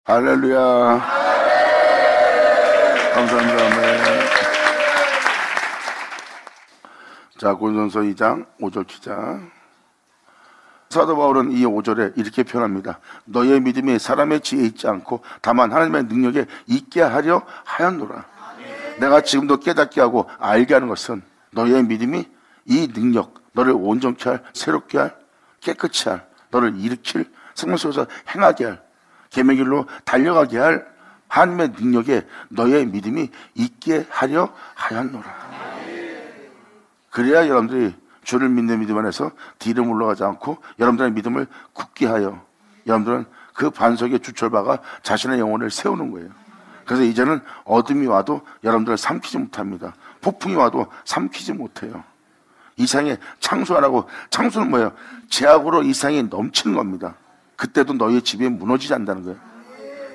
할렐루야. 감사합니다. 아멘. 자, 고린도전서 2장 5절 기자. 사도 바울은 이 5절에 이렇게 표현합니다. 너의 믿음이 사람의 지혜에 있지 않고 다만 하나님의 능력에 있게 하려 하였노라. 내가 지금도 깨닫게 하고 알게 하는 것은 너의 믿음이 이 능력, 너를 온전케 할, 새롭게 할, 깨끗이 할, 너를 일으킬, 생명 속에서 행하게 할, 계명길로 달려가게 할 하나님의 능력에 너의 믿음이 있게 하려 하였노라. 그래야 여러분들이 주를 믿는 믿음 안에서 뒤로 물러가지 않고 여러분들의 믿음을 굳게 하여 여러분들은 그 반석에 주철박아 자신의 영혼을 세우는 거예요. 그래서 이제는 어둠이 와도 여러분들을 삼키지 못합니다. 폭풍이 와도 삼키지 못해요. 이상에 창수하라고. 창수는 뭐예요? 죄악으로 이상이 넘치는 겁니다. 그때도 너희의 집이 무너지지 않는다는 거예요.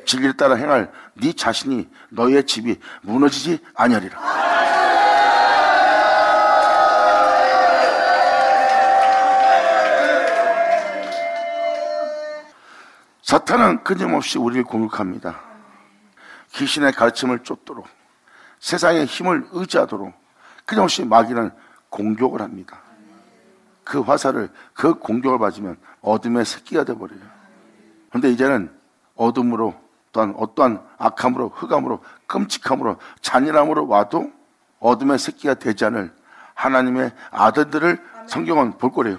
진리를 따라 행할 네 자신이 너희의 집이 무너지지 아니하리라. 사탄은 끊임없이 우리를 공격합니다. 귀신의 가르침을 쫓도록, 세상의 힘을 의지하도록 끊임없이 마귀는 공격을 합니다. 그 화살을, 그 공격을 맞으면 어둠의 새끼가 되어버려요. 그런데 이제는 어둠으로, 또한 어떠한 악함으로, 흑암으로, 끔찍함으로, 잔인함으로 와도 어둠의 새끼가 되지 않을 하나님의 아들들을 성경은 볼 거래요.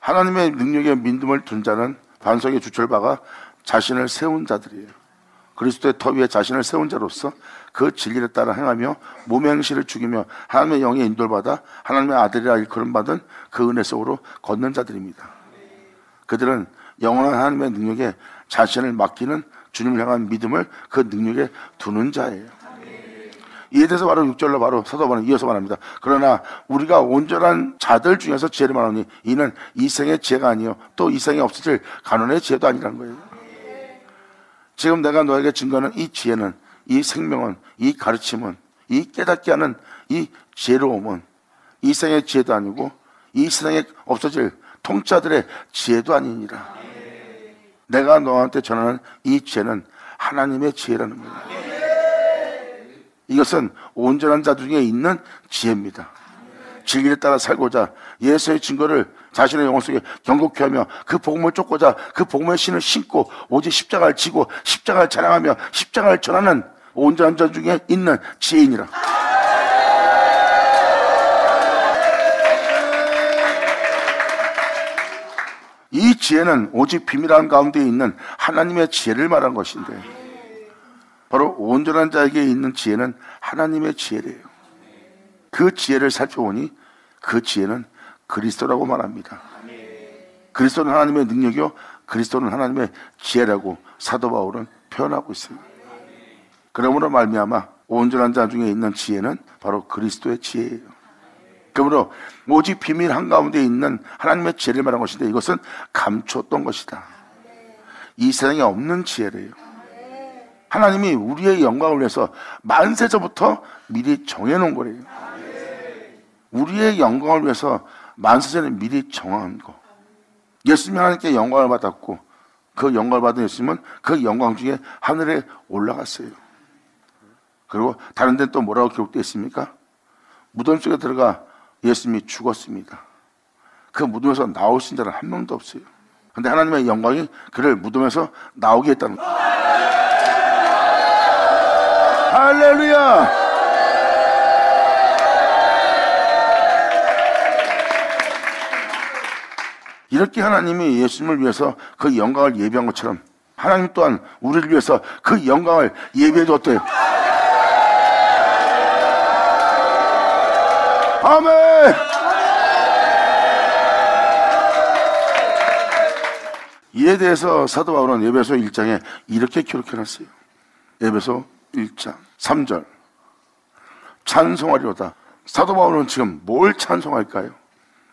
하나님의 능력에 믿음을 둔 자는 반석에 주철박아 자신을 세운 자들이에요. 그리스도의 터 위에 자신을 세운 자로서 그 진리를 따라 행하며 몸의 행실을 죽이며 하나님의 영의 인도를 받아 하나님의 아들이라 일컬음받은 그 은혜 속으로 걷는 자들입니다. 그들은 영원한 하나님의 능력에 자신을 맡기는 주님을 향한 믿음을 그 능력에 두는 자예요. 이에 대해서 바로 6절로 바로 사도 바울은 이어서 말합니다. 그러나 우리가 온전한 자들 중에서 지혜를 말하니 이는 이 생의 지혜가 아니요 또 이 생에 없어질 간원의 지혜도 아니라는 거예요. 지금 내가 너에게 증거하는 이 지혜는, 이 생명은, 이 가르침은, 이 깨닫게 하는 이 지혜로움은 이 생의 지혜도 아니고 이 세상에 없어질 통치자들의 지혜도 아니니라. 내가 너한테 전하는 이 지혜는 하나님의 지혜라는 거예요. 이것은 온전한 자 중에 있는 지혜입니다. 진리를 따라 살고자 예수의 증거를 자신의 영혼 속에 경고케 하며 그 복음을 쫓고자 그 복음의 신을 신고 오직 십자가를 지고 십자가를 자랑하며 십자가를 전하는 온전한 자 중에 있는 지혜이니라. 이 지혜는 오직 비밀한 가운데 있는 하나님의 지혜를 말한 것인데, 바로 온전한 자에게 있는 지혜는 하나님의 지혜래요. 그 지혜를 살펴보니 그 지혜는 그리스도라고 말합니다. 그리스도는 하나님의 능력이요 그리스도는 하나님의 지혜라고 사도 바울은 표현하고 있습니다. 그러므로 말미암아 온전한 자 중에 있는 지혜는 바로 그리스도의 지혜예요. 그러므로 오직 비밀 한가운데 있는 하나님의 지혜를 말한 것인데 이것은 감췄던 것이다. 이 세상에 없는 지혜래요. 하나님이 우리의 영광을 위해서 만세전부터 미리 정해놓은 거래요. 우리의 영광을 위해서 만세전에 미리 정한 거. 예수님이 하나님께 영광을 받았고 그 영광을 받은 예수님은 그 영광 중에 하늘에 올라갔어요. 그리고 다른 데는 또 뭐라고 기록되어 있습니까? 무덤 속에 들어가 예수님이 죽었습니다. 그 무덤에서 나오신 자는 한 명도 없어요. 그런데 하나님의 영광이 그를 무덤에서 나오게 했다는 거예요. 할렐루야! 이렇게 하나님이 예수님을 위해서 그 영광을 예비한 것처럼 하나님 또한 우리를 위해서 그 영광을 예비해 줬대요. 아멘! 이에 대해서 사도 바울은 에베소 1장에 이렇게 기록해놨어요. 에베소 1장 3절 찬송하리로다. 사도 바울은 지금 뭘 찬송할까요?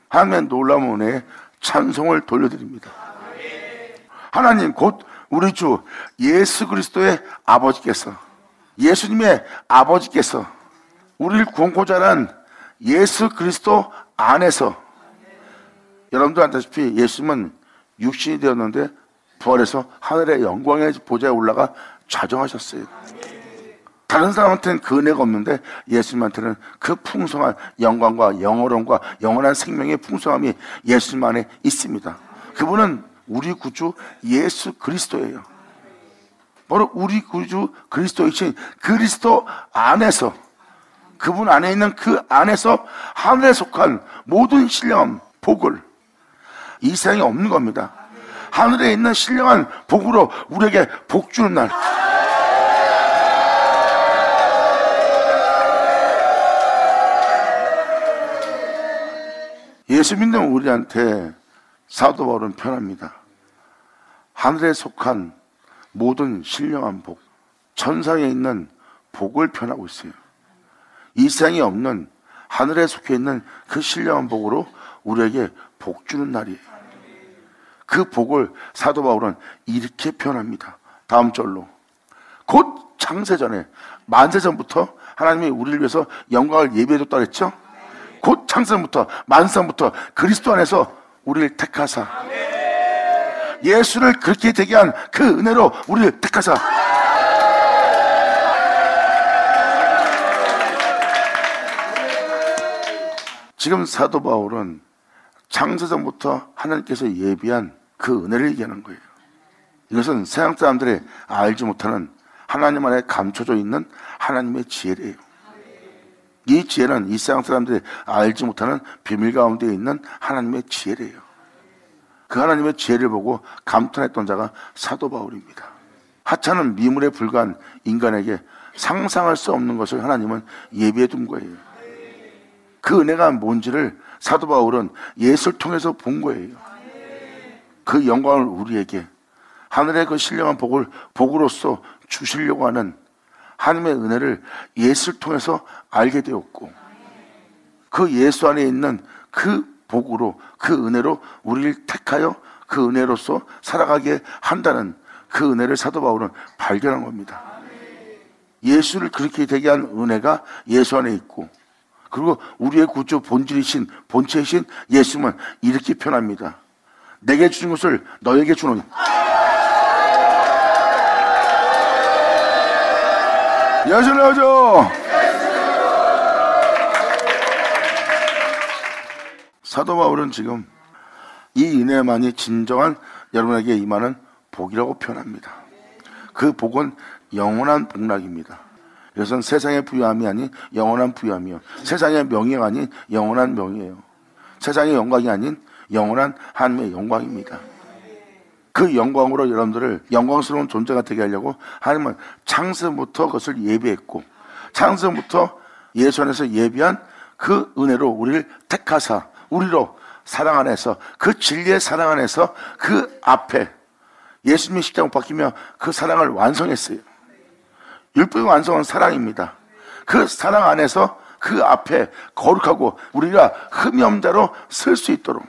하나님의 놀라운 은혜에 찬송을 돌려드립니다. 하나님 곧 우리 주 예수 그리스도의 아버지께서, 예수님의 아버지께서, 우리를 구원코자 한 예수 그리스도 안에서. 여러분도 아다시피 예수님은 육신이 되었는데 부활해서 하늘의 영광의 보좌에 올라가 좌정하셨어요. 다른 사람한테는 그 은혜가 없는데 예수님한테는 그 풍성한 영광과 영어로움과 영원한 생명의 풍성함이 예수님 안에 있습니다. 그분은 우리 구주 예수 그리스도예요. 바로 우리 구주 그리스도이신 그리스도 안에서, 그분 안에 있는 그 안에서 하늘에 속한 모든 신령한 복을, 이 세상에 없는 겁니다. 하늘에 있는 신령한 복으로 우리에게 복 주는 날. 예수 믿는 우리한테 사도 바울은 편합니다. 하늘에 속한 모든 신령한 복, 천상에 있는 복을 편하고 있어요. 이 세상에 없는 하늘에 속해 있는 그 신령한 복으로 우리에게 복 주는 날이에요. 그 복을 사도 바울은 이렇게 표현합니다. 다음 절로. 곧 창세전에, 만세전부터 하나님이 우리를 위해서 영광을 예비해줬다 그랬죠? 곧 창세전부터, 만세전부터 그리스도 안에서 우리를 택하사, 예수를 그렇게 되게 한 그 은혜로 우리를 택하사, 지금 사도 바울은 창세전부터 하나님께서 예비한 그 은혜를 얘기하는 거예요. 이것은 세상 사람들이 알지 못하는 하나님 안에 감춰져 있는 하나님의 지혜래요. 이 지혜는 이 세상 사람들이 알지 못하는 비밀 가운데 있는 하나님의 지혜래요. 그 하나님의 지혜를 보고 감탄했던 자가 사도 바울입니다. 하찮은 미물에 불과한 인간에게 상상할 수 없는 것을 하나님은 예비해 둔 거예요. 그 은혜가 뭔지를 사도 바울은 예수를 통해서 본 거예요. 그 영광을 우리에게, 하늘의 그 신령한 복을 복으로서 주시려고 하는 하나님의 은혜를 예수를 통해서 알게 되었고, 그 예수 안에 있는 그 복으로, 그 은혜로 우리를 택하여 그 은혜로서 살아가게 한다는 그 은혜를 사도 바울은 발견한 겁니다. 예수를 그렇게 되게 한 은혜가 예수 안에 있고, 그리고 우리의 구주 본질이신, 본체이신 예수님은 이렇게 표현합니다. 내게 주신 것을 너에게 주노니. 예수님이죠. 사도 바울은 지금 이 은혜만이 진정한 여러분에게 임하는 복이라고 표현합니다. 그 복은 영원한 복락입니다. 이것은 세상의 부유함이 아닌 영원한 부유함이요, 세상의 명예가 아닌 영원한 명예예요. 세상의 영광이 아닌 영원한 하나님의 영광입니다. 그 영광으로 여러분들을 영광스러운 존재가 되게 하려고 하나님은 창세부터 그것을 예비했고, 창세부터 예수 안에서 예비한 그 은혜로 우리를 택하사 우리로 사랑 안에서, 그 진리의 사랑 안에서 그 앞에 예수님의 십자가 못 박히며 그 사랑을 완성했어요. 율법의 완성은 사랑입니다. 그 사랑 안에서 그 앞에 거룩하고 우리가 흠이 없는 자로 설 수 있도록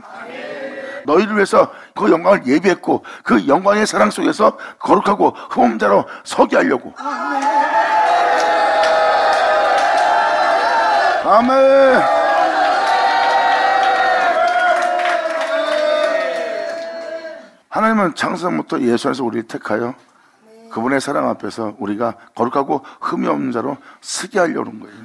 너희를 위해서 그 영광을 예비했고, 그 영광의 사랑 속에서 거룩하고 흠 없는 자로 서게 하려고. 아멘. 하나님은 창세부터 예수 안에서 우리를 택하여 그분의 사랑 앞에서 우리가 거룩하고 흠이 없는 자로 서게 하려는 거예요.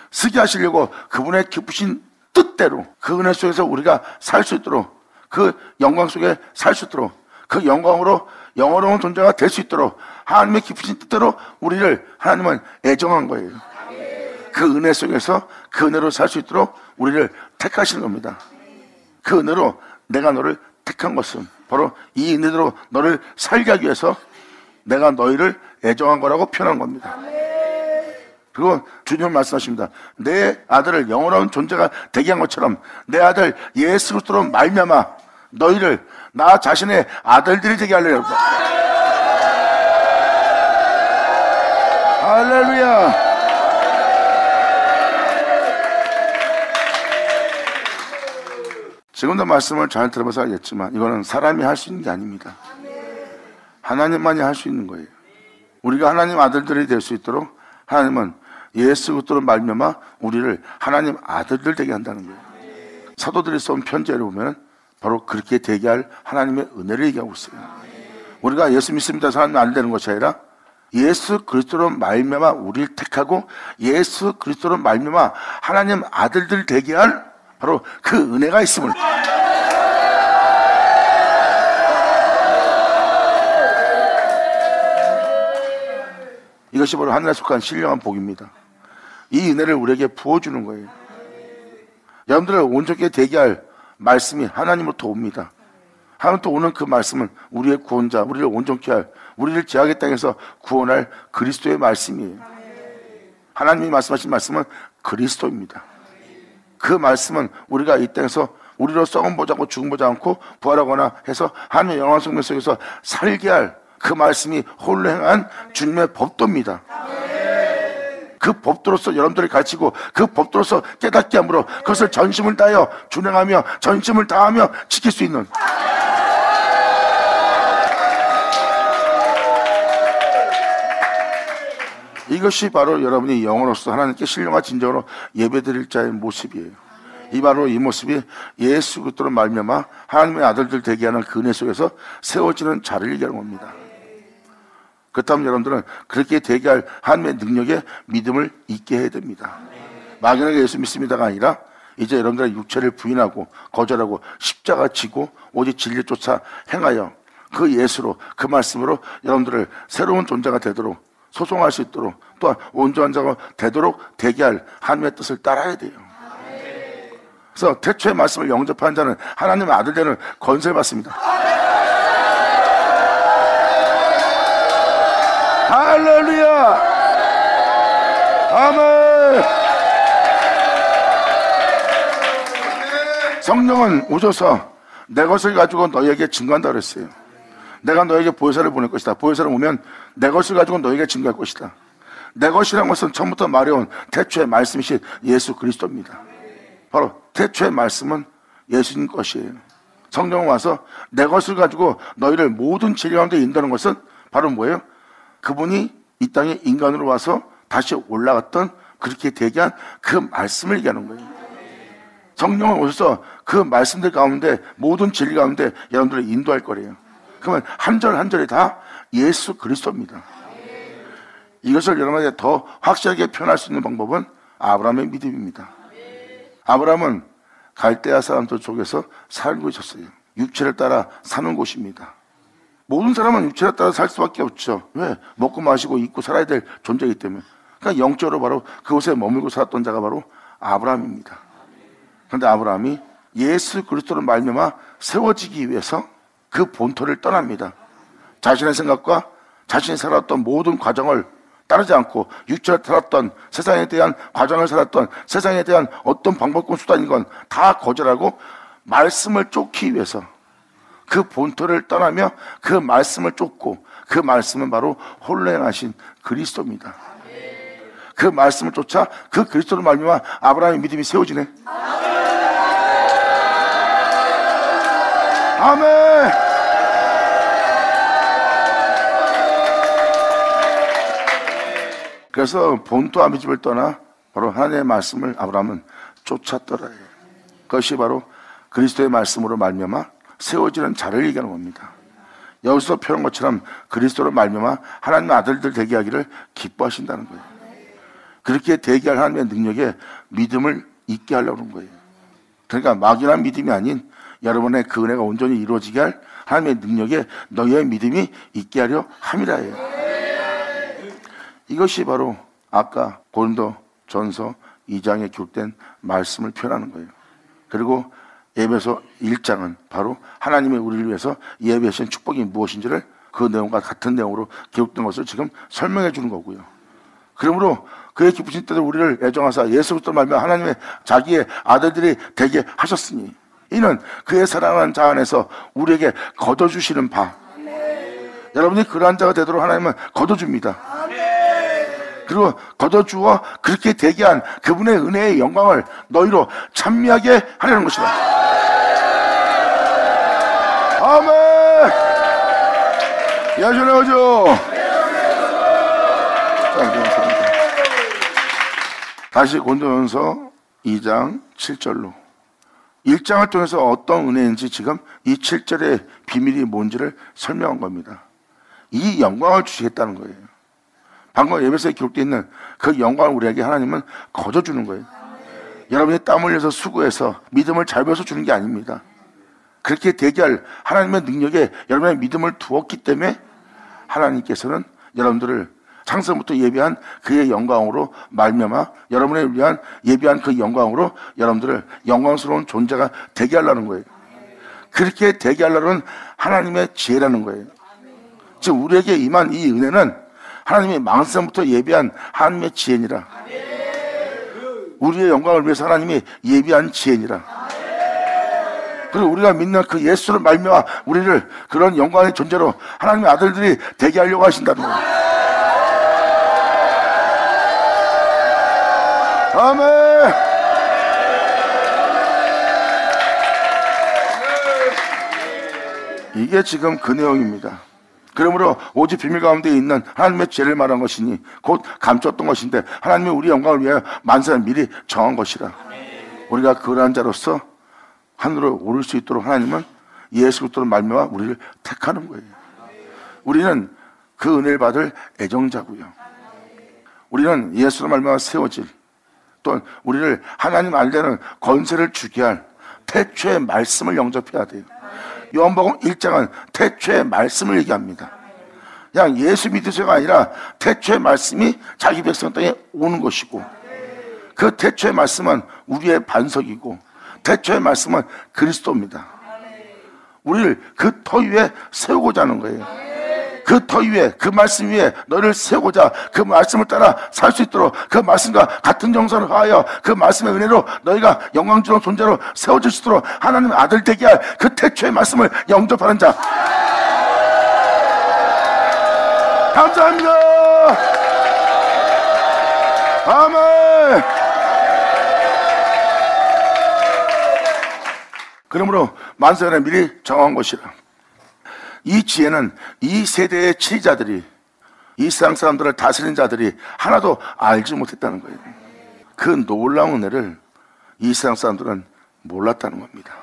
서게 하시려고 그분의 기쁘신 뜻대로 그 은혜 속에서 우리가 살 수 있도록, 그 영광 속에 살 수 있도록, 그 영광으로 영원한 존재가 될 수 있도록 하나님의 기쁘신 뜻대로 우리를 하나님은 애정한 거예요. 그 은혜 속에서 그 은혜로 살 수 있도록 우리를 택하시는 겁니다. 그 은혜로 내가 너를 택한 것은 바로 이 은혜로 너를 살게 하기 위해서 내가 너희를 애정한 거라고 표현한 겁니다. 그리고 주님은 말씀하십니다. 내 아들을 영원한 존재가 되게 한 것처럼 내 아들 예수 그리스도로 말미암아 너희를 나 자신의 아들들이 되게 하려고. 할렐루야. 지금도 말씀을 잘 들어봐서 알겠지만 이거는 사람이 할 수 있는 게 아닙니다. 하나님만이 할 수 있는 거예요. 우리가 하나님 아들들이 될 수 있도록 하나님은 예수 그리스도로 말미암아 우리를 하나님 아들들 되게 한다는 거예요. 사도들이 써온 편지를 보면 바로 그렇게 되게 할 하나님의 은혜를 얘기하고 있어요. 우리가 예수 믿습니다 해서 하나님 안 되는 것이 아니라 예수 그리스도로 말미암아 우리를 택하고 예수 그리스도로 말미암아 하나님 아들들 되게 할 바로 그 은혜가 있음을, 이것이 바로 하늘에 속한 신령한 복입니다. 이 은혜를 우리에게 부어주는 거예요. 여러분들을 온전하게 되게 할 말씀이 하나님으로부터 옵니다. 하나님부터 오는 그 말씀은 우리의 구원자, 우리를 온전케 할, 우리를 죄악의 땅에서 구원할 그리스도의 말씀이에요. 하나님이 말씀하신 말씀은 그리스도입니다. 그 말씀은 우리가 이 땅에서 우리로 썩은 보지 않고 죽은 보지 않고 부활하거나 해서 하나님의 영광 성령 속에서 살게 할 그 말씀이 홀로 행한 주님의 법도입니다. 그 법도로서 여러분들을 가르치고 그 법도로서 깨닫게 함으로 그것을 전심을 다하여 준행하며 전심을 다하며 지킬 수 있는, 이것이 바로 여러분이 영으로서 하나님께 신령과 진정으로 예배드릴 자의 모습이에요. 바로 이 모습이 예수 그리스도로 말미암아 하나님의 아들들 되게 하는 그 은혜 속에서 세워지는 자를 얘기하는 겁니다. 그렇다면 여러분들은 그렇게 되게 할 하나님의 능력에 믿음을 있게 해야 됩니다. 막연하게 예수 믿습니다가 아니라 이제 여러분들의 육체를 부인하고 거절하고 십자가 지고 오직 진리를 쫓아 행하여 그 예수로, 그 말씀으로 여러분들을 새로운 존재가 되도록 소송할 수 있도록, 또한 온전한 자가 되도록 되게 할 하나님의 뜻을 따라야 돼요. 그래서 태초의 말씀을 영접한 자는 하나님의 아들 되는 권세를 받습니다. 할렐루야! 아멘! 성령은 오셔서 내 것을 가지고 너희에게 증거한다 그랬어요. 내가 너에게 보혜사를 보낼 것이다. 보혜사를 오면 내 것을 가지고 너에게 증거할 것이다. 내 것이라는 것은 처음부터 말해온 태초의 말씀이신 예수 그리스도입니다. 바로 태초의 말씀은 예수님 것이에요. 성령은 와서 내 것을 가지고 너희를 모든 진리 가운데 인도하는 것은 바로 뭐예요? 그분이 이 땅에 인간으로 와서 다시 올라갔던, 그렇게 되게 한 그 말씀을 얘기하는 거예요. 성령은 오셔서 그 말씀들 가운데, 모든 진리 가운데 여러분들을 인도할 거래요. 그러면 한 절 한 절이 다 예수 그리스도입니다. 이것을 여러분에게 더 확실하게 표현할 수 있는 방법은 아브라함의 믿음입니다. 아브라함은 갈대아 사람들 속에서 살고 있었어요. 육체를 따라 사는 곳입니다. 모든 사람은 육체를 따라 살 수밖에 없죠. 왜? 먹고 마시고 입고 살아야 될 존재이기 때문에. 그러니까 영적으로 바로 그곳에 머물고 살았던 자가 바로 아브라함입니다. 그런데 아브라함이 예수 그리스도로 말미암아 세워지기 위해서 그 본토를 떠납니다. 자신의 생각과 자신이 살았던 모든 과정을 따르지 않고 육체를 살았던, 세상에 대한 과정을 살았던, 세상에 대한 어떤 방법과 수단인 건 다 거절하고 말씀을 쫓기 위해서 그 본토를 떠나며 그 말씀을 쫓고, 그 말씀은 바로 홀로 행하신 그리스도입니다. 그 말씀을 쫓아 그 그리스도를 말미암아 아브라함의 믿음이 세워지네. 아멘. 그래서 본토 아비집을 떠나 바로 하나님의 말씀을 아브라함은 쫓았더라. 그것이 바로 그리스도의 말씀으로 말미암아 세워지는 자를 얘기하는 겁니다. 여기서 표현한 것처럼 그리스도로 말미암아 하나님의 아들들 되게 하기를 기뻐하신다는 거예요. 그렇게 되게 할 하나님의 능력에 믿음을 있게 하려고 하는 거예요. 그러니까 막연한 믿음이 아닌 여러분의 그 은혜가 온전히 이루어지게 할 하나님의 능력에 너희의 믿음이 있게 하려 함이라예요. 이것이 바로 아까 고린도 전서 2장에 기록된 말씀을 표현하는 거예요. 그리고 에베소 1장은 바로 하나님의 우리를 위해서 예비하신 축복이 무엇인지를 그 내용과 같은 내용으로 기록된 것을 지금 설명해 주는 거고요. 그러므로 그의 기쁘신 때도 우리를 애정하사 예수 그리스도로 말미암아 하나님의 자기의 아들들이 되게 하셨으니 이는 그의 사랑하는 자 안에서 우리에게 거둬주시는 바. 여러분이 그러한 자가 되도록 하나님은 거둬줍니다. 그리고 거둬주어 그렇게 되게 한 그분의 은혜의 영광을 너희로 찬미하게 하려는 것이다. 아멘. 야전해 오죠. 다시 고린도전서 2장 7절로 1장을 통해서 어떤 은혜인지 지금 이 7절의 비밀이 뭔지를 설명한 겁니다. 이 영광을 주시겠다는 거예요. 방금 에베소에 기록되어 있는 그 영광을 우리에게 하나님은 거저주는 거예요. 여러분이 땀 흘려서 수고해서 믿음을 잘 배워서 주는 게 아닙니다. 그렇게 되게 할 하나님의 능력에 여러분의 믿음을 두었기 때문에 하나님께서는 여러분들을 창세부터 예비한 그의 영광으로 말미암아 여러분을 위한 예비한 그 영광으로 여러분들을 영광스러운 존재가 되게 하려는 거예요. 그렇게 되게 하려는 하나님의 지혜라는 거예요. 즉 우리에게 임한 이 은혜는 하나님이 망상부터 예비한 하나님의 지혜니라. 우리의 영광을 위해서 하나님이 예비한 지혜니라. 그리고 우리가 믿는 그 예수를 말미암아 우리를 그런 영광의 존재로 하나님의 아들들이 되게 하려고 하신다는 거예요. 아멘. 이게 지금 그 내용입니다. 그러므로 오직 비밀 가운데 있는 하나님의 죄를 말한 것이니 곧 감췄던 것인데 하나님이 우리 영광을 위하여 만세를 미리 정한 것이라. 우리가 그러한 자로서 하늘로 오를 수 있도록 하나님은 예수 그리스도로 말미암아 우리를 택하는 거예요. 우리는 그 은혜를 받을 애정자고요. 우리는 예수로 말미암아 세워질, 또 우리를 하나님 알되는 권세를 주게 할 태초의 말씀을 영접해야 돼요. 요한복음 1장은 태초의 말씀을 얘기합니다. 그냥 예수 믿으세요가 아니라 태초의 말씀이 자기 백성 땅에 오는 것이고, 그 태초의 말씀은 우리의 반석이고 태초의 말씀은 그리스도입니다. 우리를 그 터 위에 세우고자 하는 거예요. 그 터 위에, 그 말씀 위에 너를 세우고자, 그 말씀을 따라 살 수 있도록 그 말씀과 같은 정서를 하여 그 말씀의 은혜로 너희가 영광스러운 존재로 세워질 수 있도록 하나님의 아들 되게 할 그 태초의 말씀을 영접하는 자. 감사합니다. 아멘. 그러므로 만세전에 미리 정한 것이라. 이 지혜는 이 세대의 지휘자들이, 이 세상 사람들을 다스리는 자들이 하나도 알지 못했다는 거예요. 그 놀라운 은혜를 이 세상 사람들은 몰랐다는 겁니다.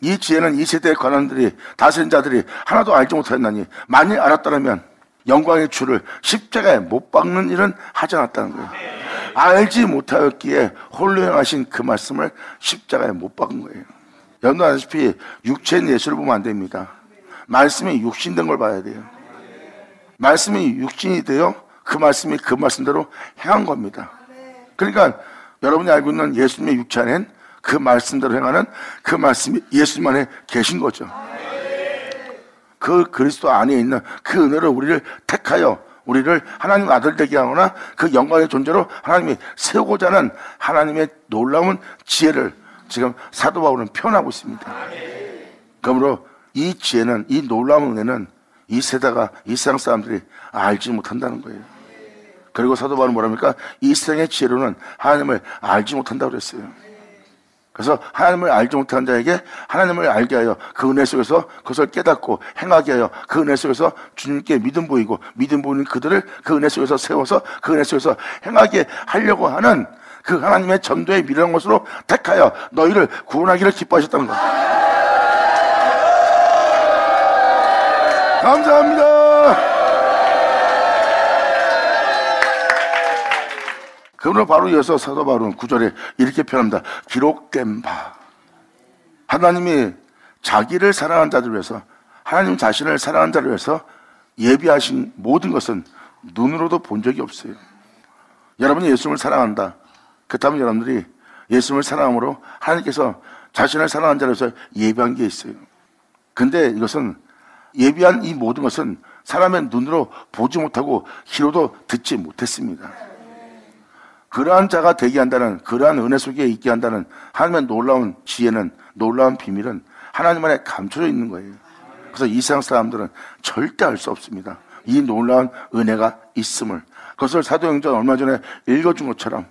이 지혜는 이 세대의 관원들이, 다스리는 자들이 하나도 알지 못했나니 만일 알았더라면 영광의 주를 십자가에 못 박는 일은 하지 않았다는 거예요. 알지 못하였기에 홀로 행하신 그 말씀을 십자가에 못 박은 거예요. 여러분도 아시다시피 육체인 예수를 보면 안 됩니다. 말씀이 육신된 걸 봐야 돼요. 말씀이 육신이 되어 그 말씀이 그 말씀대로 행한 겁니다. 그러니까 여러분이 알고 있는 예수님의 육체 안엔 그 말씀대로 행하는 그 말씀이 예수님 안에 계신 거죠. 그 그리스도 안에 있는 그 은혜로 우리를 택하여 우리를 하나님 아들 되게 하거나 그 영광의 존재로 하나님이 세우고자 하는 하나님의 놀라운 지혜를 지금 사도 바울은 표현하고 있습니다. 그러므로 이 지혜는, 이 놀라운 은혜는 이 세대가, 이 세상 사람들이 알지 못한다는 거예요. 그리고 사도 바울은 뭐랍니까? 이 세상의 지혜로는 하나님을 알지 못한다고 그랬어요. 그래서 하나님을 알지 못한 자에게 하나님을 알게 하여 그 은혜 속에서 그것을 깨닫고 행하게 하여 그 은혜 속에서 주님께 믿음 보이고 믿음 보이는 그들을 그 은혜 속에서 세워서 그 은혜 속에서 행하게 하려고 하는 그 하나님의 전도의 미련한 것으로 택하여 너희를 구원하기를 기뻐하셨다는 것. 감사합니다. 그러므로 바로 이어서 사도 바울은 9절에 이렇게 표현합니다. 기록된 바. 하나님이 자기를 사랑한 자들을 위해서, 하나님 자신을 사랑한 자를 위해서 예비하신 모든 것은 눈으로도 본 적이 없어요. 여러분이 예수님을 사랑한다. 그렇다면 여러분들이 예수님을 사랑함으로 하나님께서 자신을 사랑한 자를 위해서 예비한 게 있어요. 근데 이것은, 예비한 이 모든 것은 사람의 눈으로 보지 못하고 귀로도 듣지 못했습니다. 그러한 자가 되게 한다는, 그러한 은혜 속에 있게 한다는 하나님의 놀라운 지혜는, 놀라운 비밀은 하나님 안에 감춰져 있는 거예요. 그래서 이 세상 사람들은 절대 알 수 없습니다. 이 놀라운 은혜가 있음을. 그것을 사도행전 얼마 전에 읽어준 것처럼,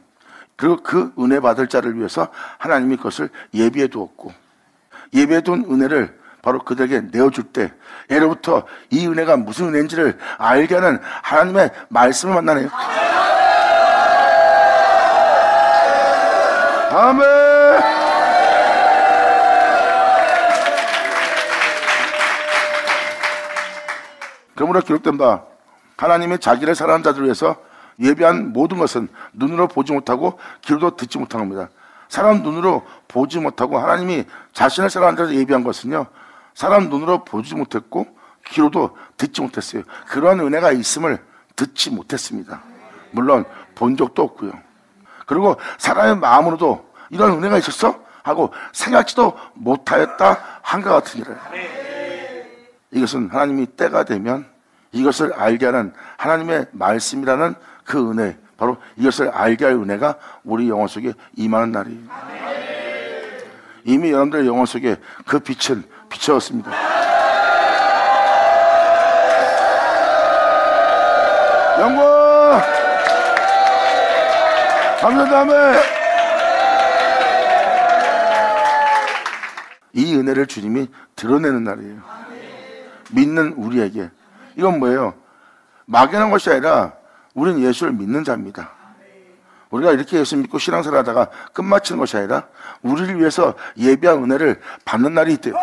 그리고 그 은혜 받을 자를 위해서 하나님이 그것을 예비해 두었고, 예비해 둔 은혜를 바로 그들에게 내어줄 때 예로부터 이 은혜가 무슨 은혜인지를 알게 하는 하나님의 말씀을 만나네요. 아멘. 그러므로 기록된 바 하나님이 자기를 사랑하는 자들을 위해서 예비한 모든 것은 눈으로 보지 못하고 귀로도 듣지 못한 겁니다. 사람 눈으로 보지 못하고 하나님이 자신을 사랑하는 자를 예비한 것은요, 사람 눈으로 보지 못했고 귀로도 듣지 못했어요. 그러한 은혜가 있음을 듣지 못했습니다. 물론 본 적도 없고요. 그리고 사람의 마음으로도 이런 은혜가 있었어? 하고 생각지도 못하였다 한것 같은 일을. 이것은 하나님이 때가 되면 이것을 알게 하는 하나님의 말씀이라는 그 은혜, 바로 이것을 알게 할 은혜가 우리 영혼 속에 임하는 날이에요. 이미 여러분들의 영혼 속에 그 빛은 비춰졌습니다. 영광! 감사합니다. 이 은혜를 주님이 드러내는 날이에요. 믿는 우리에게. 이건 뭐예요? 막연한 것이 아니라 우리는 예수를 믿는 자입니다. 우리가 이렇게 예수 믿고 신앙생활 하다가 끝마치는 것이 아니라 우리를 위해서 예비한 은혜를 받는 날이 있대요.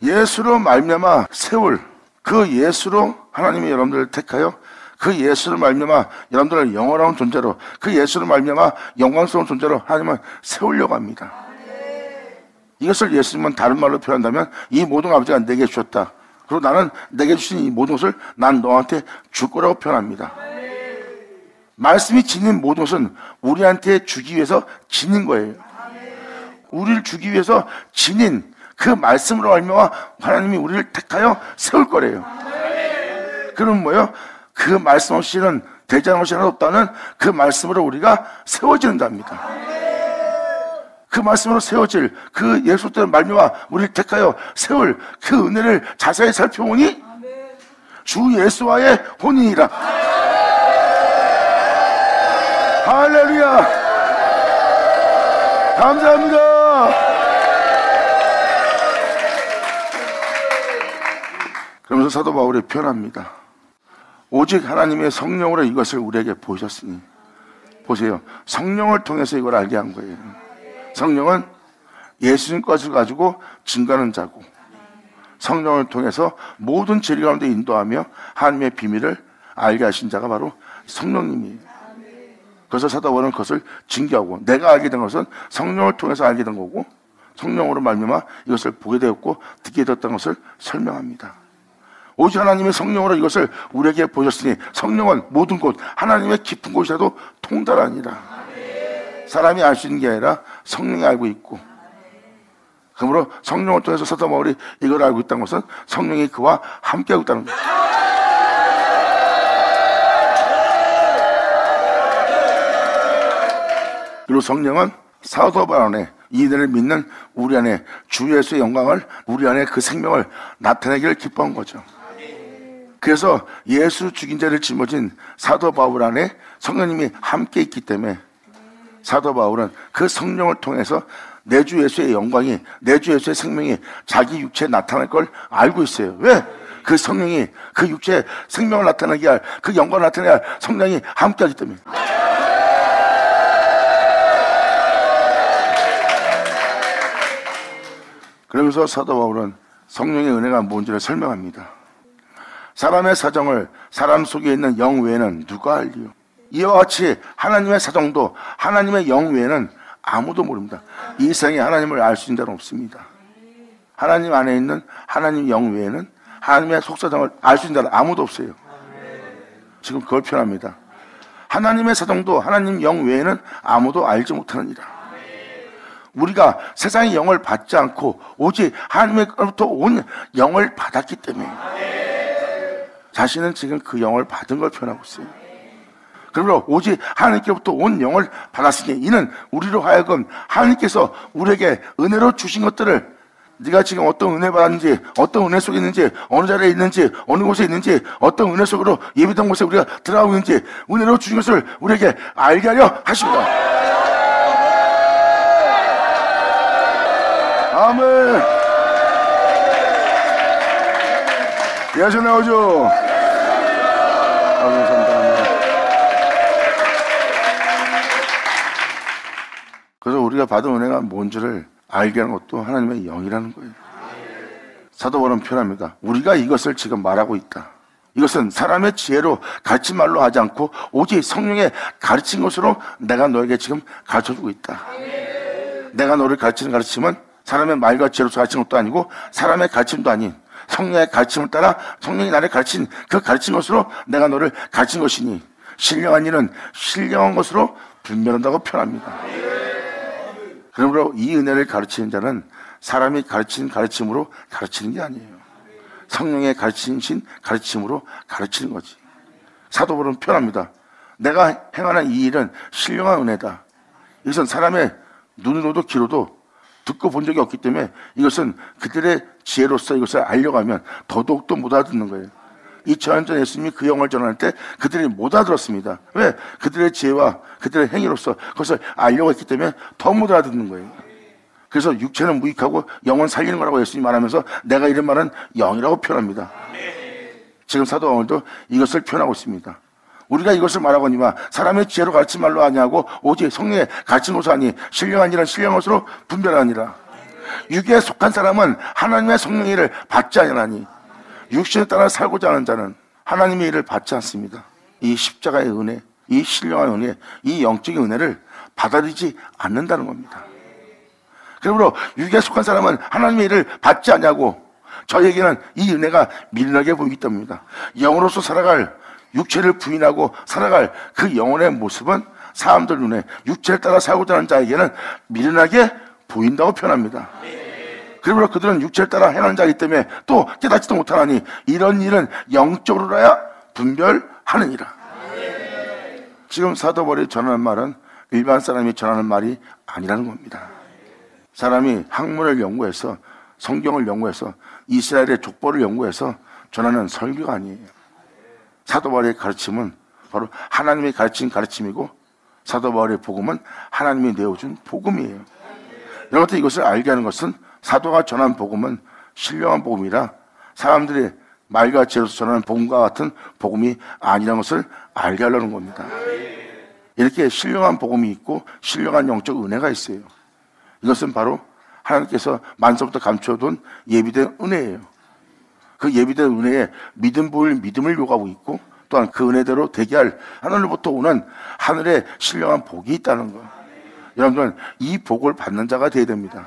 예수로 말미암아 세울, 그 예수로 하나님이 여러분들을 택하여 그 예수를 말미암아 여러분들을 영원한 존재로, 그 예수를 말미암아 영광스러운 존재로 하나님은 세우려고 합니다. 이것을 예수님은 다른 말로 표현한다면 이 모든 아버지가 내게 주셨다. 그리고 나는 내게 주신 이 모든 것을 난 너한테 줄 거라고 표현합니다. 말씀이 지닌 모든 것은 우리한테 주기 위해서 지닌 거예요. 우리를 주기 위해서 지닌 그 말씀으로 알면 하나님이 우리를 택하여 세울 거래요. 그럼 뭐예요? 그 말씀 없이는 되지 않은 것이 하나도 없다는 그 말씀으로 우리가 세워지는 자입니다. 그 말씀으로 세워질 그 예수님의 말미암아 우리를 택하여 세울 그 은혜를 자세히 살펴보니 주 예수와의 혼인이라. 할렐루야. 감사합니다. 그러면서 사도 바울이 표현합니다. 오직 하나님의 성령으로 이것을 우리에게 보여줬으니. 보세요. 성령을 통해서 이걸 알게 한 거예요. 성령은 예수님 것을 가지고 증거하는 자고, 성령을 통해서 모든 진리 가운데 인도하며 하나님의 비밀을 알게 하신 자가 바로 성령님이에요. 그래서 사도 바울은 그것을 증거하고, 내가 알게 된 것은 성령을 통해서 알게 된 거고, 성령으로 말미암아 이것을 보게 되었고 듣게 되었던 것을 설명합니다. 오직 하나님의 성령으로 이것을 우리에게 보셨으니, 성령은 모든 곳, 하나님의 깊은 곳이라도 통달하니라. 사람이 알 수 있는 게 아니라 성령이 알고 있고, 그러므로 성령을 통해서 사도 바울이 이걸 알고 있다는 것은 성령이 그와 함께하고 있다는 거예요. 그리고 성령은 사도 바울 안에, 이들을 믿는 우리 안에 주 예수의 영광을, 우리 안에 그 생명을 나타내기를 기뻐한 거죠. 그래서 예수 죽인 자를 짊어진 사도 바울 안에 성령님이 함께 있기 때문에 사도 바울은 그 성령을 통해서 내 주 예수의 영광이, 내 주 예수의 생명이 자기 육체에 나타날 걸 알고 있어요. 왜? 그 성령이 그 육체에 생명을 나타내게 할, 그 영광을 나타내게 할 성령이 함께하기 때문에. 그러면서 사도 바울은 성령의 은혜가 뭔지를 설명합니다. 사람의 사정을 사람 속에 있는 영 외에는 누가 알리요? 이와 같이 하나님의 사정도 하나님의 영 외에는 아무도 모릅니다. 이 세상에 하나님을 알 수 있는 자는 없습니다. 하나님 안에 있는 하나님 영 외에는 하나님의 속사정을 알 수 있는 자는 아무도 없어요. 지금 그걸 표현합니다. 하나님의 사정도 하나님 영 외에는 아무도 알지 못하느니라. 우리가 세상의 영을 받지 않고 오직 하나님으로부터 온 영을 받았기 때문에 자신은 지금 그 영을 받은 걸 표현하고 있어요. 그러므로 오직 하나님께로부터 온 영을 받았으니 이는 우리로 하여금 하나님께서 우리에게 은혜로 주신 것들을, 네가 지금 어떤 은혜 받았는지, 어떤 은혜 속에 있는지, 어느 자리에 있는지, 어느 곳에 있는지, 어떤 은혜 속으로 예비된 곳에 우리가 들어가고 있는지 은혜로 주신 것을 우리에게 알게 하려 하십니다. 아멘. 예수 나오죠. 그래서 우리가 받은 은혜가 뭔지를 알게 하는 것도 하나님의 영이라는 거예요. 사도 바울은 표현합니다. 우리가 이것을 지금 말하고 있다. 이것은 사람의 지혜로 가르친 말로 하지 않고 오직 성령의 가르친 것으로 내가 너에게 지금 가르쳐주고 있다. 내가 너를 가르치는 가르침은 사람의 말과 지혜로서 가르친 것도 아니고 사람의 가르침도 아닌 성령의 가르침을 따라 성령이 나를 가르친 그 가르친 것으로 내가 너를 가르친 것이니 신령한 일은 신령한 것으로 분별한다고 표현합니다. 그러므로 이 은혜를 가르치는 자는 사람이 가르친 가르침으로 가르치는 게 아니에요. 성령의 가르치신 가르침으로 가르치는 거지. 사도 바울은 표현합니다. 내가 행하는 이 일은 신령한 은혜다. 이것은 사람의 눈으로도 귀로도 듣고 본 적이 없기 때문에 이것은 그들의 지혜로서 이것을 알려가면 더더욱더 못 알아듣는 거예요. 2000년 전 예수님이 그 영을 전할 때 그들이 못 알아들었습니다. 왜? 그들의 지혜와 그들의 행위로서 그것을 알려고 했기 때문에 더 못 알아듣는 거예요. 그래서 육체는 무익하고 영은 살리는 거라고 예수님이 말하면서 내가 이런 말은 영이라고 표현합니다. 지금 사도 바울도 이것을 표현하고 있습니다. 우리가 이것을 말하거니와 사람의 지혜로 가르친 말로 하냐고 오직 성령의 가르친 것으로 하니 신령한 일은 신령한 것으로 분별하니라. 육에 속한 사람은 하나님의 성령의 일을 받지 아니하니 육신에 따라 살고자 하는 자는 하나님의 일을 받지 않습니다. 이 십자가의 은혜, 이 신령한 은혜, 이 영적인 은혜를 받아들이지 않는다는 겁니다. 그러므로 육에 속한 사람은 하나님의 일을 받지 않냐고 저에게는 이 은혜가 미련하게 보이기 때문입니다. 영으로서 살아갈 육체를 부인하고 살아갈 그 영혼의 모습은 사람들 눈에 육체를 따라 살고자 하는 자에게는 미련하게 보인다고 표현합니다. 그러므로 그들은 육체를 따라 행하는 자이기 때문에 또 깨닫지도 못하나니 이런 일은 영적으로라야 분별하느니라. 지금 사도 바울이 전하는 말은 일반 사람이 전하는 말이 아니라는 겁니다. 사람이 학문을 연구해서 성경을 연구해서 이스라엘의 족보를 연구해서 전하는 설교가 아니에요. 사도 바울의 가르침은 바로 하나님의 가르친 가르침이고 사도 바울의 복음은 하나님이 내어준 복음이에요. 여러분 이것을 알게 하는 것은 사도가 전한 복음은 신령한 복음이라 사람들이 말과 지혜로서 전하는 복음과 같은 복음이 아니라는 것을 알게 하려는 겁니다. 이렇게 신령한 복음이 있고 신령한 영적 은혜가 있어요. 이것은 바로 하나님께서 만서부터 감춰둔 예비된 은혜예요. 그 예비된 은혜에 믿음 보일 믿음을 요구하고 있고 또한 그 은혜대로 되게 할 하늘로부터 오는 하늘의 신령한 복이 있다는 거. 여러분들은 이 복을 받는 자가 되어야 됩니다.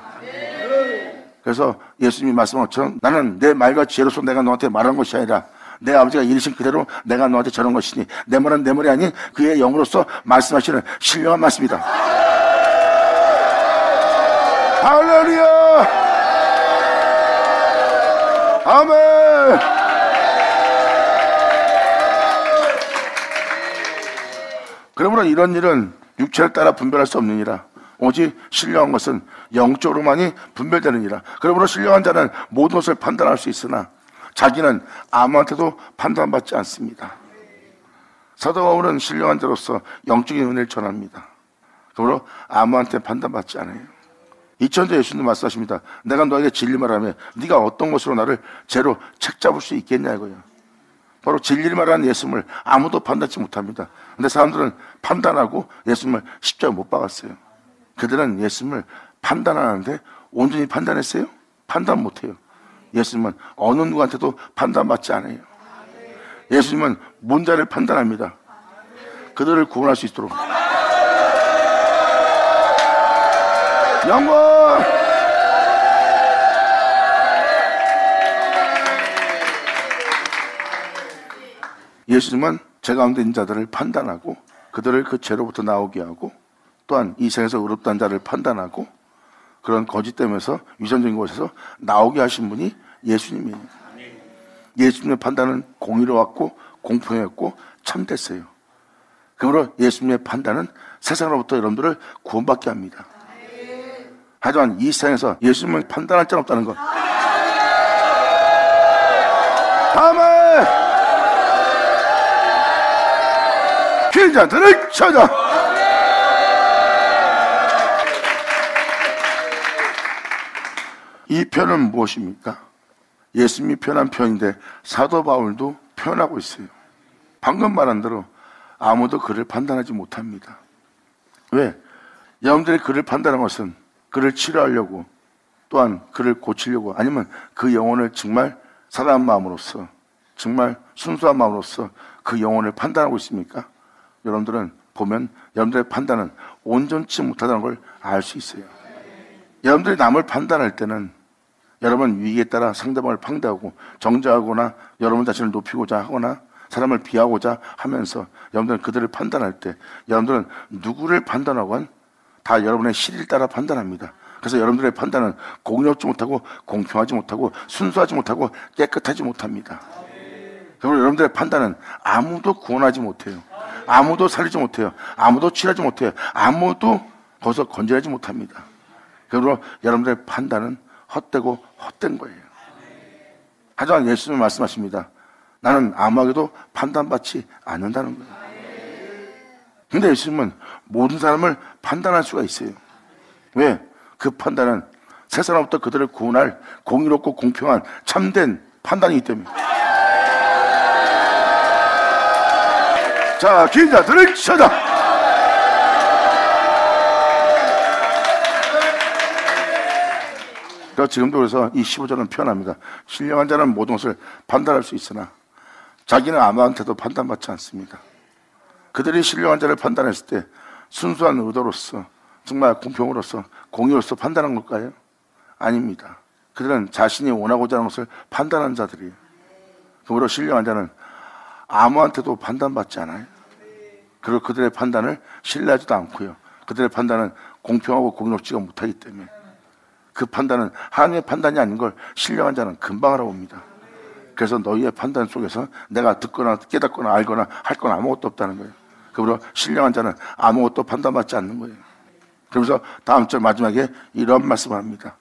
그래서 예수님이 말씀한 것처럼 나는 내 말과 지혜로서 내가 너한테 말한 것이 아니라 내 아버지가 이르신 그대로 내가 너한테 전한 것이니 내 말은 내 말이 아닌 그의 영으로서 말씀하시는 신령한 말씀이다. 할렐루야! 아멘! 그러므로 이런 일은 육체를 따라 분별할 수 없느니라. 오직 신령한 것은 영적으로만이 분별되느니라. 그러므로 신령한 자는 모든 것을 판단할 수 있으나 자기는 아무한테도 판단받지 않습니다. 사도 바울은 신령한 자로서 영적인 은혜를 전합니다. 그러므로 아무한테 판단받지 않아요. 2000년 예수님도 말씀하십니다. 내가 너에게 진리 말하면 네가 어떤 것으로 나를 죄로 책잡을 수 있겠냐 이거예요. 바로 진리를 말하는 예수님을 아무도 판단치 못합니다. 근데 사람들은 판단하고 예수님을 십자가에 못 박았어요. 그들은 예수님을 판단하는데 온전히 판단했어요? 판단 못해요. 예수님은 어느 누구한테도 판단받지 않아요. 예수님은 문자를 판단합니다. 그들을 구원할 수 있도록. 영광! 예수님은 죄 가운데 있는 자들을 판단하고 그들을 그 죄로부터 나오게 하고 또한 이 세상에서 의롭다는 자를 판단하고 그런 거짓됨에서 위선적인 곳에서 나오게 하신 분이 예수님이에요. 예수님의 판단은 공의로웠고 공평했고 참됐어요. 그러므로 예수님의 판단은 세상으로부터 여러분들을 구원받게 합니다. 하지만 이 세상에서 예수님을 판단할 자는 없다는 것. 아멘! 긴 자들을 찾아! 이 표현은 무엇입니까? 예수님이 표현한 표현인데 사도 바울도 표현하고 있어요. 방금 말한 대로 아무도 그를 판단하지 못합니다. 왜? 여러분들이 그를 판단한 것은 그를 치료하려고, 또한 그를 고치려고, 아니면 그 영혼을 정말 사랑한 마음으로서, 정말 순수한 마음으로서 그 영혼을 판단하고 있습니까? 여러분들은 보면 여러분들의 판단은 온전치 못하다는 걸 알 수 있어요. 여러분들이 남을 판단할 때는 여러분 위기에 따라 상대방을 방대하고 정죄하거나 여러분 자신을 높이고자 하거나 사람을 비하고자 하면서 여러분들은 그들을 판단할 때 여러분들은 누구를 판단하건 다 여러분의 실을 따라 판단합니다. 그래서 여러분들의 판단은 공의롭지 못하고 공평하지 못하고 순수하지 못하고 깨끗하지 못합니다. 그러므로 여러분들의 판단은 아무도 구원하지 못해요. 아무도 살리지 못해요. 아무도 치료하지 못해요. 아무도 거기서 건져내지 못합니다. 그러므로 여러분들의 판단은 헛되고 헛된 거예요. 하지만 예수님은 말씀하십니다. 나는 아무에게도 판단받지 않는다는 거예요. 근데 예수님은 모든 사람을 판단할 수가 있어요. 왜? 그 판단은 세 사람부터 그들을 구원할 공의롭고 공평한 참된 판단이기 때문에. 자, 기자들을 찾아. 지금도 그래서 이 15절은 표현합니다. 신령한 자는 모든 것을 판단할 수 있으나 자기는 아무한테도 판단받지 않습니다. 그들이 신령한 자를 판단했을 때 순수한 의도로서, 정말 공평으로서, 공의로서 판단한 걸까요? 아닙니다. 그들은 자신이 원하고자 하는 것을 판단한 자들이에요. 그러므로 신령한 자는 아무한테도 판단받지 않아요. 그리고 그들의 판단을 신뢰하지도 않고요. 그들의 판단은 공평하고 공의롭지가 못하기 때문에 그 판단은 하나님의 판단이 아닌 걸 신령한 자는 금방 알아봅니다. 그래서 너희의 판단 속에서 내가 듣거나 깨닫거나 알거나 할 건 아무것도 없다는 거예요. 그러므로 신령한 자는 아무것도 판단받지 않는 거예요. 그러면서 다음 절 마지막에 이런 말씀을 합니다.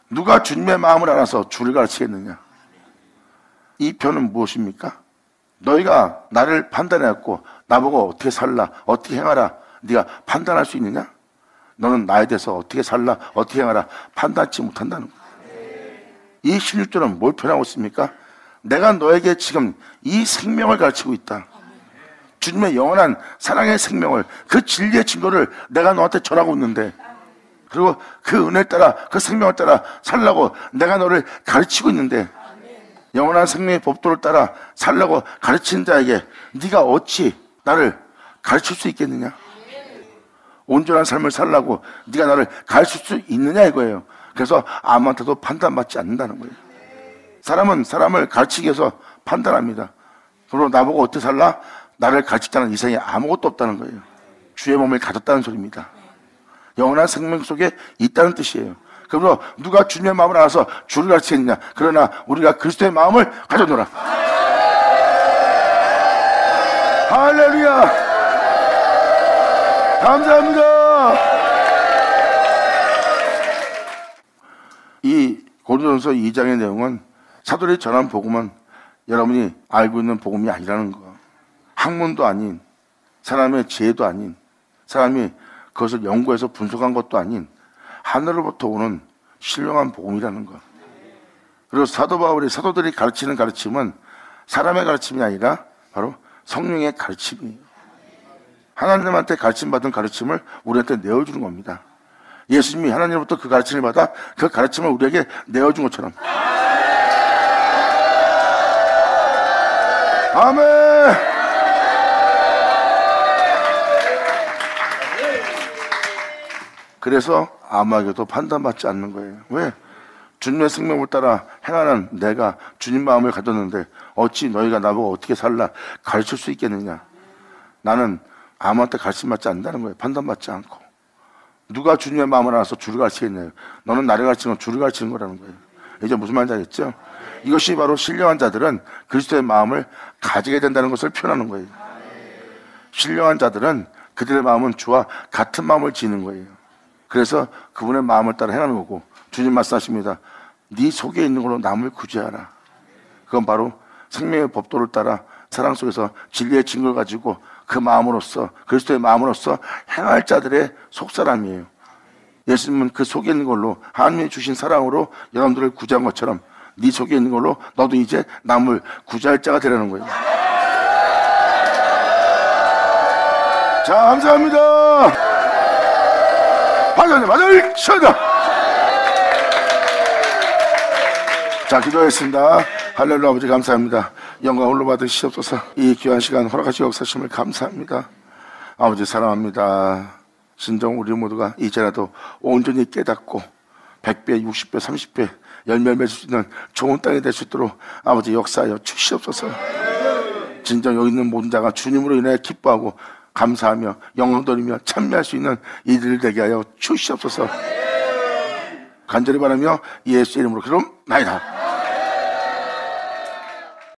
누가 주님의 마음을 알아서 주를 가르치겠느냐? 이 표현은 무엇입니까? 너희가 나를 판단해갖고 나보고 어떻게 살라, 어떻게 행하라, 네가 판단할 수 있느냐? 너는 나에 대해서 어떻게 살라, 어떻게 행하라 판단치 못한다는 거예요. 이 16절은 뭘 표현하고 있습니까? 내가 너에게 지금 이 생명을 가르치고 있다. 주님의 영원한 사랑의 생명을, 그 진리의 증거를 내가 너한테 전하고 있는데, 그리고 그 은혜를 따라, 그 생명을 따라 살라고 내가 너를 가르치고 있는데, 영원한 생명의 법도를 따라 살라고 가르치는 자에게 네가 어찌 나를 가르칠 수 있겠느냐? 온전한 삶을 살라고 네가 나를 가르칠 수 있느냐 이거예요. 그래서 아무한테도 판단받지 않는다는 거예요. 사람은 사람을 가르치기 위해서 판단합니다. 그리고 나보고 어떻게 살라? 나를 가르치자는 이상이 아무것도 없다는 거예요. 주의 몸을 가졌다는 소리입니다. 영원한 생명 속에 있다는 뜻이에요. 그러므로 누가 주님의 마음을 알아서 주를 가르치겠느냐? 그러나 우리가 그리스도의 마음을 가져노라. 할렐루야! 감사합니다. 이 고린도전서 2장의 내용은 사도들이 전한 복음은 여러분이 알고 있는 복음이 아니라는 거. 학문도 아닌, 사람의 지혜도 아닌, 사람이 그것을 연구해서 분석한 것도 아닌 하늘로부터 오는 신령한 복음이라는 것. 그리고 사도 바울이 사도들이 가르치는 가르침은 사람의 가르침이 아니라 바로 성령의 가르침이에요. 하나님한테 가르침받은 가르침을 우리한테 내어주는 겁니다. 예수님이 하나님으로부터 그 가르침을 받아 그 가르침을 우리에게 내어준 것처럼. 아멘. 그래서 아무에게도 판단받지 않는 거예요. 왜? 주님의 생명을 따라 행하는 내가 주님 마음을 가졌는데 어찌 너희가 나보고 어떻게 살라 가르칠 수 있겠느냐? 나는 아무한테 가르침받지 않는다는 거예요. 판단받지 않고. 누가 주님의 마음을 알아서 주를 가르치겠냐요? 너는 나를 가르치는 건 주를 가르치는 거라는 거예요. 이제 무슨 말인지 알겠죠? 이것이 바로 신령한 자들은 그리스도의 마음을 가지게 된다는 것을 표현하는 거예요. 신령한 자들은 그들의 마음은 주와 같은 마음을 지는 거예요. 그래서 그분의 마음을 따라 행하는 거고, 주님 말씀하십니다. 네 속에 있는 걸로 남을 구제하라. 그건 바로 생명의 법도를 따라 사랑 속에서 진리의 증거를 가지고 그 마음으로써, 그리스도의 마음으로써 행할 자들의 속사람이에요. 예수님은 그 속에 있는 걸로 하나님이 주신 사랑으로 여러분들을 구제한 것처럼 네 속에 있는 걸로 너도 이제 남을 구제할 자가 되라는 거예요. 자, 감사합니다. 반장님, 맞아요. 시원다. 자, 기도했습니다. 할렐루야. 아버지 감사합니다. 영광 홀로 받으시옵소서. 이 귀한 시간 허락하시 역사심을 감사합니다. 아버지 사랑합니다. 진정 우리 모두가 이제라도 온전히 깨닫고 100배, 60배, 30배 열매 맺을 수 있는 좋은 땅이 될 수 있도록 아버지 역사하여 주시옵소서. 진정 여기 있는 모든 자가 주님으로 인해 기뻐하고 감사하며 영광 돌리며 찬미할 수 있는 이들 되게 하여 주시옵소서. 간절히 바라며 예수 이름으로 그럼 나이다.